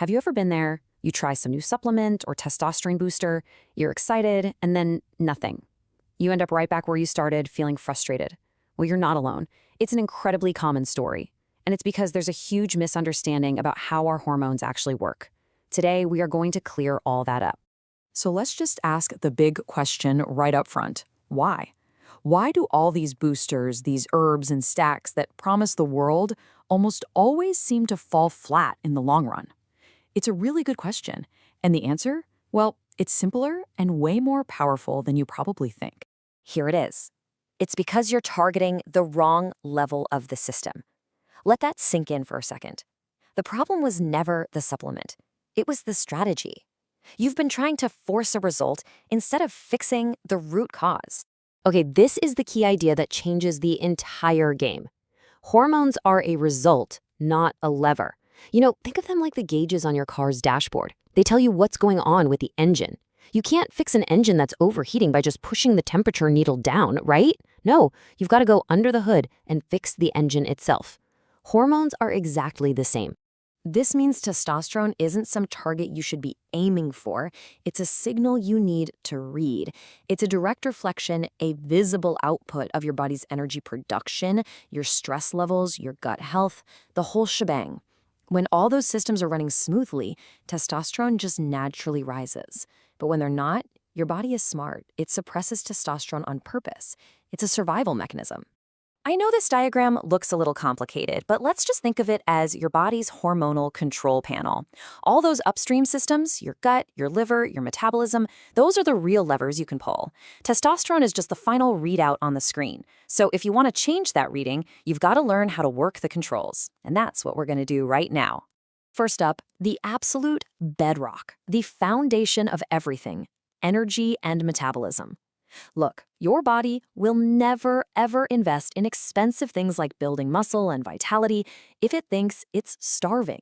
Have you ever been there? You try some new supplement or testosterone booster, you're excited, and then nothing. You end up right back where you started, feeling frustrated. Well, you're not alone. It's an incredibly common story. And it's because there's a huge misunderstanding about how our hormones actually work. Today, we are going to clear all that up. So let's just ask the big question right up front. Why? Why do all these boosters, these herbs and stacks that promise the world almost always seem to fall flat in the long run? It's a really good question. And the answer? Well, it's simpler and way more powerful than you probably think. Here it is. It's because you're targeting the wrong level of the system. Let that sink in for a second. The problem was never the supplement. It was the strategy. You've been trying to force a result instead of fixing the root cause. Okay, this is the key idea that changes the entire game. Hormones are a result, not a lever. Think of them like the gauges on your car's dashboard. They tell you what's going on with the engine. You can't fix an engine that's overheating by just pushing the temperature needle down, right? No, you've got to go under the hood and fix the engine itself. Hormones are exactly the same. This means testosterone isn't some target you should be aiming for. It's a signal you need to read. It's a direct reflection, a visible output of your body's energy production, your stress levels, your gut health, the whole shebang. When all those systems are running smoothly, testosterone just naturally rises. But when they're not, your body is smart. It suppresses testosterone on purpose. It's a survival mechanism. I know this diagram looks a little complicated, but let's just think of it as your body's hormonal control panel. All those upstream systems, your gut, your liver, your metabolism, those are the real levers you can pull. Testosterone is just the final readout on the screen. So if you want to change that reading, you've got to learn how to work the controls. And that's what we're going to do right now. First up, the absolute bedrock, the foundation of everything, energy and metabolism. Look, your body will never, ever invest in expensive things like building muscle and vitality if it thinks it's starving.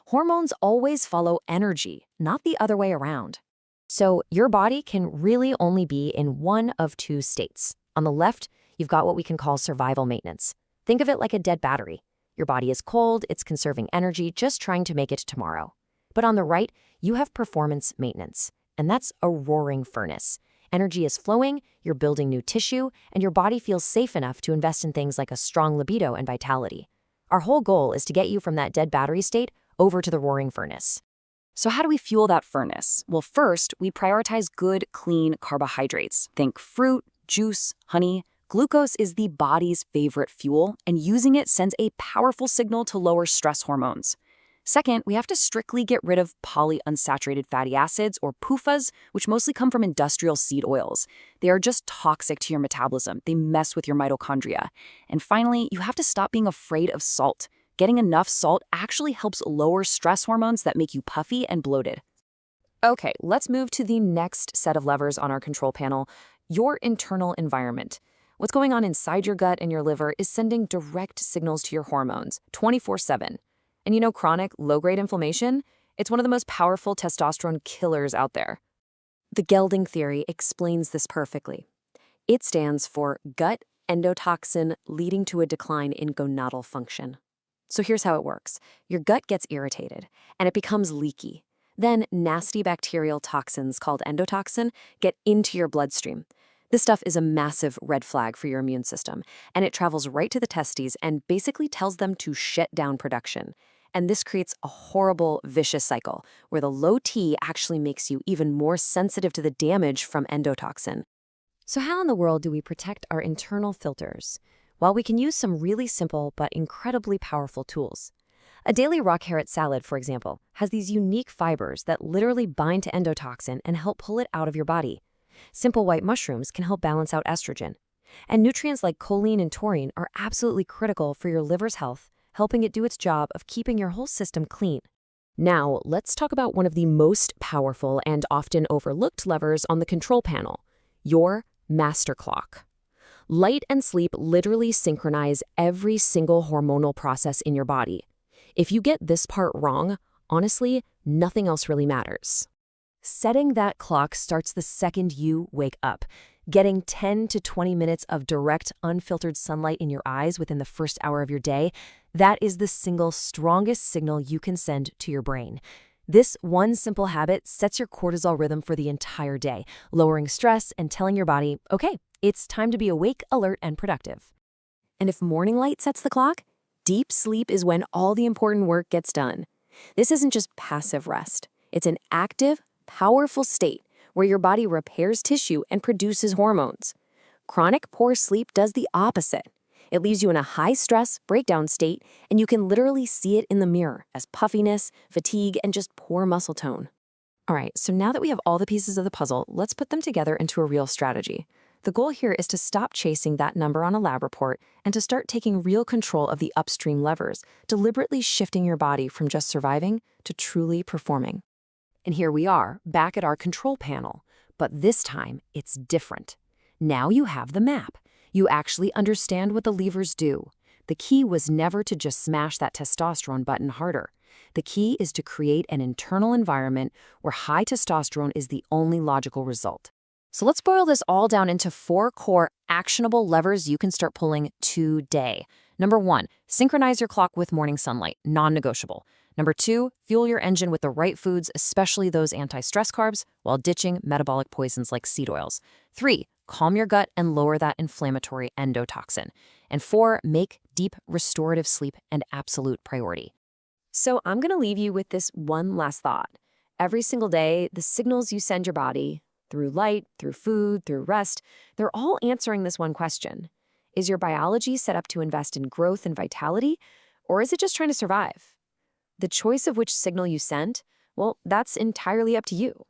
Hormones always follow energy, not the other way around. So your body can really only be in one of two states. On the left, you've got what we can call survival maintenance. Think of it like a dead battery. Your body is cold, it's conserving energy, just trying to make it tomorrow. But on the right, you have performance maintenance, and that's a roaring furnace. Energy is flowing, you're building new tissue, and your body feels safe enough to invest in things like a strong libido and vitality. Our whole goal is to get you from that dead battery state over to the roaring furnace. So how do we fuel that furnace? Well, first, we prioritize good, clean carbohydrates. Think fruit, juice, honey. Glucose is the body's favorite fuel, and using it sends a powerful signal to lower stress hormones. Second, we have to strictly get rid of polyunsaturated fatty acids, or PUFAs, which mostly come from industrial seed oils. They are just toxic to your metabolism. They mess with your mitochondria. And finally, you have to stop being afraid of salt. Getting enough salt actually helps lower stress hormones that make you puffy and bloated. Okay, let's move to the next set of levers on our control panel, your internal environment. What's going on inside your gut and your liver is sending direct signals to your hormones, 24/7. And chronic, low-grade inflammation? It's one of the most powerful testosterone killers out there. The gelding theory explains this perfectly. It stands for gut endotoxin leading to a decline in gonadal function. So here's how it works. Your gut gets irritated, and it becomes leaky. Then nasty bacterial toxins called endotoxin get into your bloodstream. This stuff is a massive red flag for your immune system, and it travels right to the testes and basically tells them to shut down production. And this creates a horrible, vicious cycle where the low T actually makes you even more sensitive to the damage from endotoxin. So how in the world do we protect our internal filters? Well, we can use some really simple but incredibly powerful tools. A daily raw carrot salad, for example, has these unique fibers that literally bind to endotoxin and help pull it out of your body. Simple white mushrooms can help balance out estrogen. And nutrients like choline and taurine are absolutely critical for your liver's health, helping it do its job of keeping your whole system clean. Now, let's talk about one of the most powerful and often overlooked levers on the control panel, your master clock. Light and sleep literally synchronize every single hormonal process in your body. If you get this part wrong, honestly, nothing else really matters. Setting that clock starts the second you wake up. Getting 10 to 20 minutes of direct, unfiltered sunlight in your eyes within the first hour of your day, that is the single strongest signal you can send to your brain. This one simple habit sets your cortisol rhythm for the entire day, lowering stress and telling your body, okay, it's time to be awake, alert, and productive. And if morning light sets the clock, deep sleep is when all the important work gets done. This isn't just passive rest. It's an active, powerful state where your body repairs tissue and produces hormones. Chronic poor sleep does the opposite. It leaves you in a high-stress, breakdown state, and you can literally see it in the mirror as puffiness, fatigue, and just poor muscle tone. All right, so now that we have all the pieces of the puzzle, let's put them together into a real strategy. The goal here is to stop chasing that number on a lab report and to start taking real control of the upstream levers, deliberately shifting your body from just surviving to truly performing. And here we are, back at our control panel. But this time, it's different. Now you have the map. You actually understand what the levers do. The key was never to just smash that testosterone button harder. The key is to create an internal environment where high testosterone is the only logical result. So let's boil this all down into 4 core actionable levers you can start pulling today. Number 1, synchronize your clock with morning sunlight, non-negotiable. Number 2, fuel your engine with the right foods, especially those anti-stress carbs, while ditching metabolic poisons like seed oils. 3, calm your gut and lower that inflammatory endotoxin. And 4, make deep restorative sleep an absolute priority. So I'm going to leave you with this one last thought. Every single day, the signals you send your body, through light, through food, through rest, they're all answering this one question. Is your biology set up to invest in growth and vitality, or is it just trying to survive? The choice of which signal you send, well, that's entirely up to you.